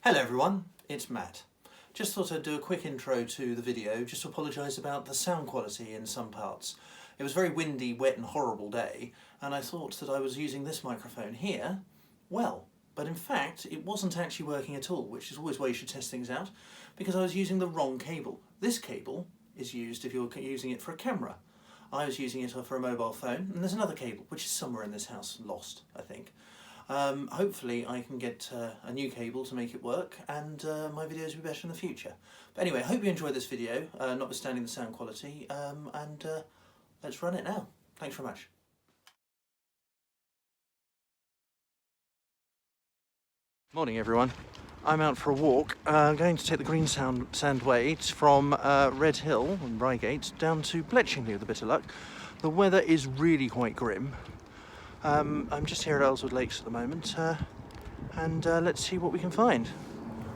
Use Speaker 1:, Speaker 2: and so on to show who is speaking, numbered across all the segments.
Speaker 1: Hello everyone, it's Matt. Just thought I'd do a quick intro to the video just to apologise about the sound quality in some parts. It was a very windy, wet and horrible day, and I thought that I was using this microphone here well, but in fact it wasn't actually working at all, which is always why you should test things out, because I was using the wrong cable. This cable is used if you're using it for a camera. I was using it for a mobile phone, and there's another cable which is somewhere in this house, lost I think. Hopefully I can get a new cable to make it work, and my videos will be better in the future. But anyway, I hope you enjoyed this video, notwithstanding the sound quality, and let's run it now. Thanks very much. Morning everyone. I'm out for a walk. I'm going to take the Greensand way from Red Hill and Reigate down to Bletchingley with a bit of luck. The weather is really quite grim. I'm just here at Ellswood Lakes at the moment, and let's see what we can find.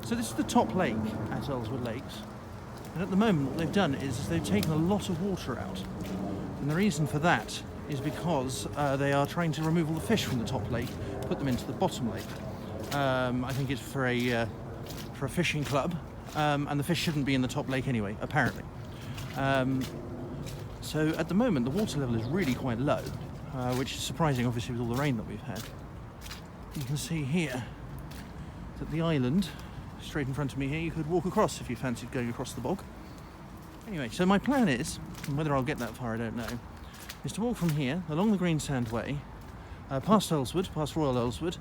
Speaker 1: So this is the top lake at Ellswood Lakes, and at the moment what they've done is they've taken a lot of water out, and the reason for that is because they are trying to remove all the fish from the top lake, put them into the bottom lake. I think it's for a fishing club, and the fish shouldn't be in the top lake anyway, apparently. So at the moment the water level is really quite low. Which is surprising, obviously, with all the rain that we've had. You can see here that the island, straight in front of me here, you could walk across if you fancied going across the bog. Anyway, so my plan is, and whether I'll get that far I don't know, is to walk from here along the Greensand way, past Ellswood, past Royal Ellswood,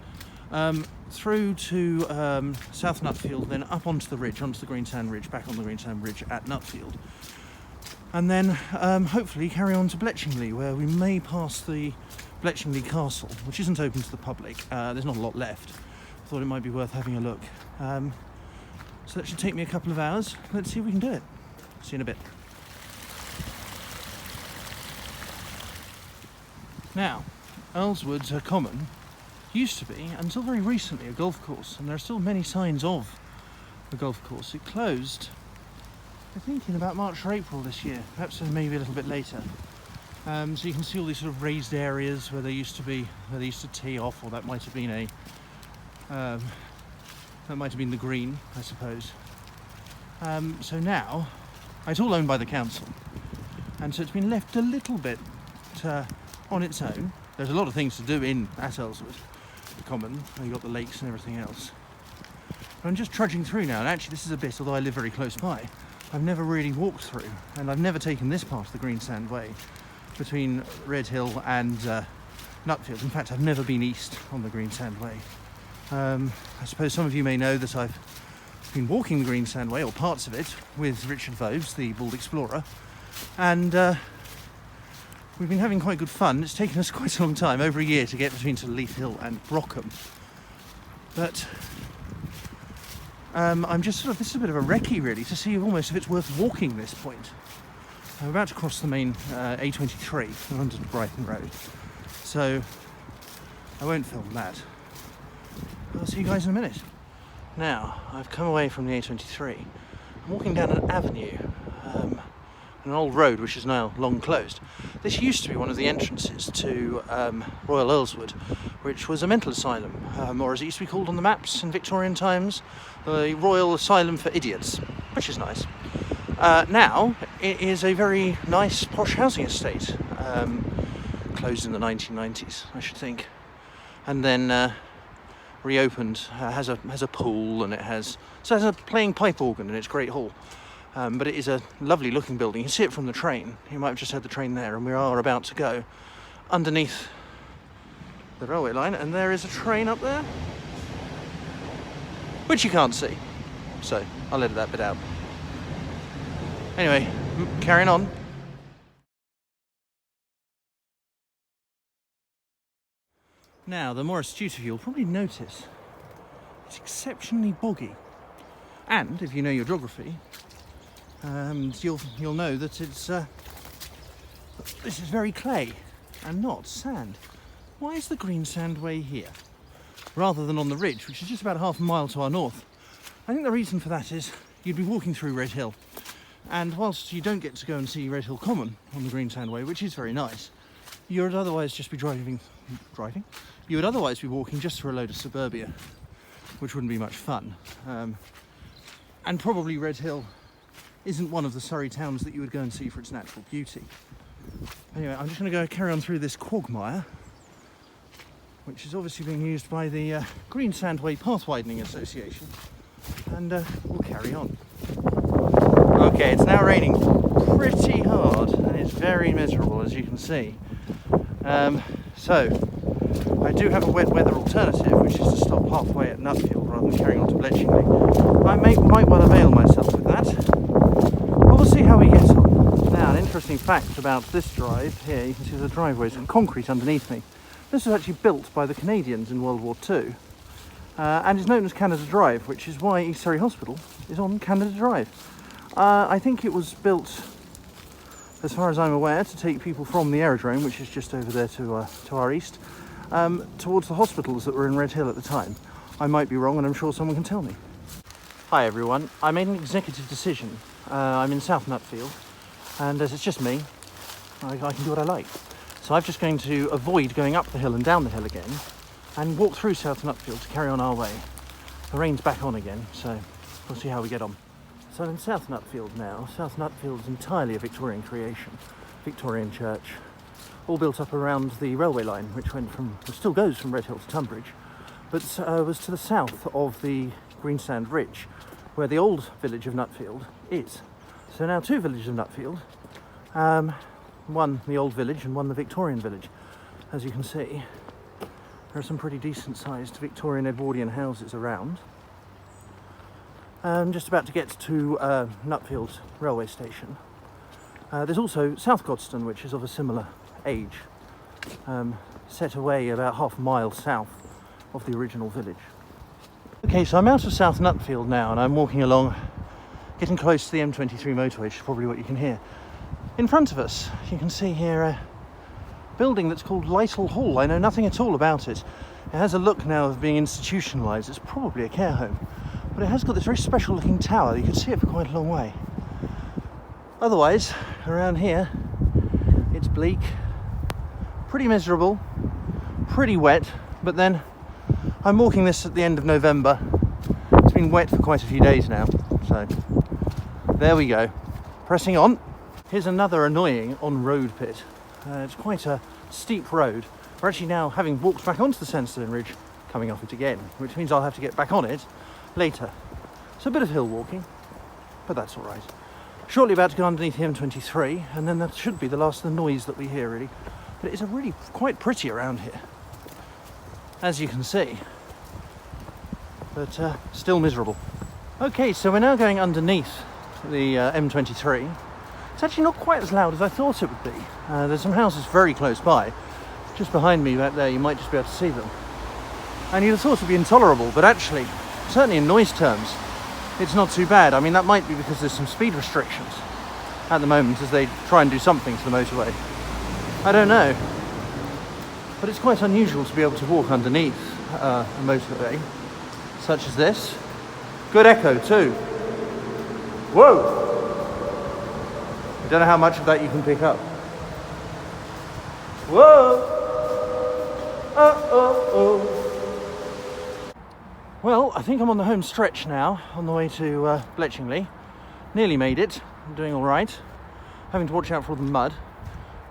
Speaker 1: through to South Nutfield, then up onto the ridge, onto the Greensand Ridge, back on the Greensand Ridge at Nutfield. And then hopefully carry on to Bletchingley, where we may pass the Bletchingley Castle, which isn't open to the public. There's not a lot left. I thought it might be worth having a look. So that should take me a couple of hours. Let's see if we can do it. See you in a bit. Now, Ellswood Common used to be, until very recently, a golf course, and there are still many signs of the golf course. It closed, I think, in about March or April this year, perhaps maybe a little bit later. So you can see all these sort of raised areas where they used to tee off, or that might have been the green, I suppose. So now it's all owned by the council, and so it's been left a little bit on its own. There's a lot of things to do at Ellswood Common. You've got the lakes and everything else. But I'm just trudging through now, and actually this is a bit, although I live very close by, I've never really walked through, and I've never taken this part of the Greensand way between Red Hill and Nutfield. In fact, I've never been east on the Greensand way. I suppose some of you may know that I've been walking the Greensand way, or parts of it, with Richard Voves, the Bald Explorer, and we've been having quite good fun. It's taken us quite a long time, over a year, to get between Leith Hill and Brockham. But I'm just sort of, this is a bit of a recce really, to see almost if it's worth walking this point. I'm about to cross the main A23, London to Brighton Road, so I won't film that. I'll see you guys in a minute. Now, I've come away from the A23. I'm walking down an avenue, an old road which is now long closed. This used to be one of the entrances to Royal Ellswood, which was a mental asylum, or as it used to be called on the maps in Victorian times, the Royal Asylum for Idiots, which is nice. Now it is a very nice posh housing estate, closed in the 1990s, I should think, and then reopened. Has a pool, and it has a playing pipe organ in its great hall. But it is a lovely looking building. You can see it from the train. You might have just heard the train there, and we are about to go underneath the railway line, and there is a train up there, which you can't see, so I'll edit that bit out. Anyway, carrying on. Now, the more astute of you will probably notice it's exceptionally boggy, and if you know your geography, you'll know that this is very clay and not sand. Why is the Greensand way here rather than on the ridge, which is just about half a mile to our north? I think the reason for that is you'd be walking through Red Hill, and whilst you don't get to go and see Red Hill Common on the Greensand way, which is very nice, you would otherwise just be you would otherwise be walking just through a load of suburbia. which wouldn't be much fun. And probably Redhill isn't one of the Surrey towns that you would go and see for its natural beauty. Anyway, I'm just going to go carry on through this quagmire, which is obviously being used by the Greensand Way Path Widening Association, and we'll carry on. Okay, it's now raining pretty hard and it's very miserable, as you can see. So I do have a wet weather alternative, which is to stop halfway at Nutfield rather than carrying on to Bletchingley. I might well avail myself with that, but we'll see how we get on. Now, an interesting fact about this drive here, you can see the driveway's got concrete underneath me. This was actually built by the Canadians in World War II, and is known as Canada Drive, which is why East Surrey Hospital is on Canada Drive. I think it was built, as far as I'm aware, to take people from the aerodrome, which is just over there to our east, towards the hospitals that were in Redhill at the time. I might be wrong, and I'm sure someone can tell me. Hi everyone, I made an executive decision. I'm in South Nutfield, and as it's just me, I can do what I like. So I'm just going to avoid going up the hill and down the hill again, and walk through South Nutfield to carry on our way. The rain's back on again, so we'll see how we get on. So I'm in South Nutfield now. South Nutfield is entirely a Victorian creation, Victorian church, all built up around the railway line, which still goes from Redhill to Tunbridge, but was to the south of the Greensand Ridge, where the old village of Nutfield is. So now two villages of Nutfield, one the old village and one the Victorian village. As you can see, there are some pretty decent sized Victorian Edwardian houses around. Just about to get to Nutfield railway station. There's also South Godstone, which is of a similar age, set away about half a mile south of the original village. Okay, so I'm out of South Nutfield now, and I'm walking along, getting close to the M23 motorway, which is probably what you can hear. In front of us, you can see here a building that's called Lytle Hall. I know nothing at all about it. It has a look now of being institutionalised. It's probably a care home. But it has got this very special looking tower. You can see it for quite a long way. Otherwise, around here, it's bleak, pretty miserable, pretty wet, but then I'm walking this at the end of November. It's been wet for quite a few days now, so there we go. Pressing on. Here's another annoying on-road pit. It's quite a steep road. We're actually now, having walked back onto the Sandstone Ridge, coming off it again, which means I'll have to get back on it later. So a bit of hill walking, but that's all right. Shortly about to go underneath the M23, and then that should be the last of the noise that we hear, really. But it is really quite pretty around here, as you can see, but still miserable. Okay, so we're now going underneath the M23. It's actually not quite as loud as I thought it would be. There's some houses very close by. Just behind me back there, you might just be able to see them. And you'd have thought it would be intolerable, but actually, certainly in noise terms, it's not too bad. I mean, that might be because there's some speed restrictions at the moment as they try and do something to the motorway. I don't know. But it's quite unusual to be able to walk underneath a motorway such as this. Good echo too. Whoa! I don't know how much of that you can pick up. Whoa! Well, I think I'm on the home stretch now, on the way to Bletchingley. Nearly made it. I'm doing all right. Having to watch out for all the mud.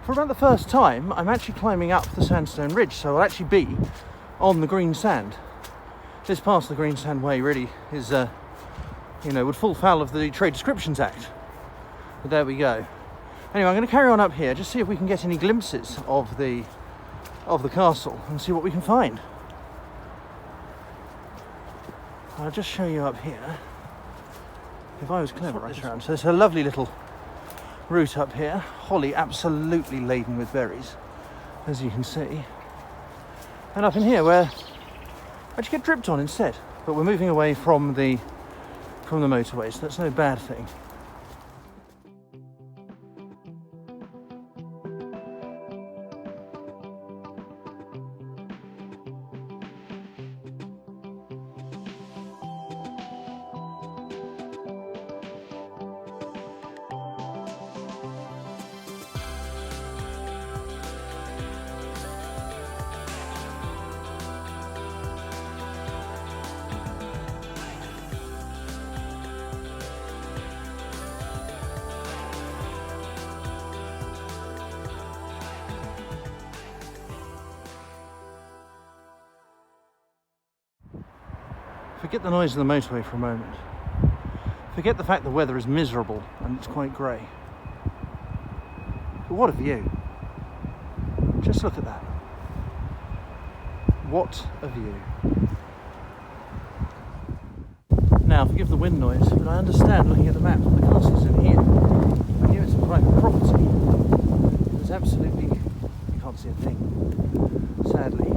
Speaker 1: For about the first time, I'm actually climbing up the Sandstone Ridge, so I'll actually be on the green sand. This part of the Greensand Way really is, would fall foul of the Trade Descriptions Act. But there we go. Anyway, I'm going to carry on up here, just see if we can get any glimpses of the castle and see what we can find. I'll just show you up here. If I was clever, right around. So there's a lovely little route up here. Holly absolutely laden with berries, as you can see. And up in here where I actually get dripped on instead. But we're moving away from the motorway, so that's no bad thing. Forget the noise of the motorway for a moment. Forget the fact the weather is miserable and it's quite grey. But what a view. Just look at that. What a view. Now, forgive the wind noise, but I understand looking at the map that the castle's in here. I knew it's a private property. There's absolutely, you can't see a thing, sadly.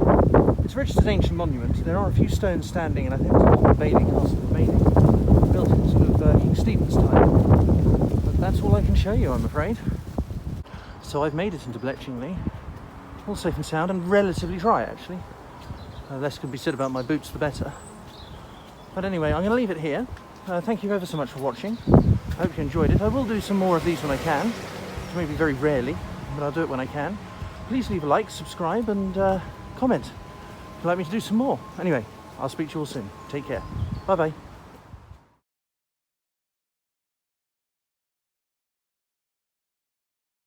Speaker 1: It's a registered ancient monument. There are a few stones standing, and I think it's called Bailey Castle of Bailey, built in sort of King Stephen's time. But that's all I can show you, I'm afraid. So I've made it into Bletchingley, all safe and sound, and relatively dry actually. Less could be said about my boots, the better. But anyway, I'm going to leave it here. Thank you ever so much for watching. I hope you enjoyed it. I will do some more of these when I can, maybe very rarely, but I'll do it when I can. Please leave a like, subscribe, and comment if you'd like me to do some more. Anyway, I'll speak to you all soon. Take care. Bye bye.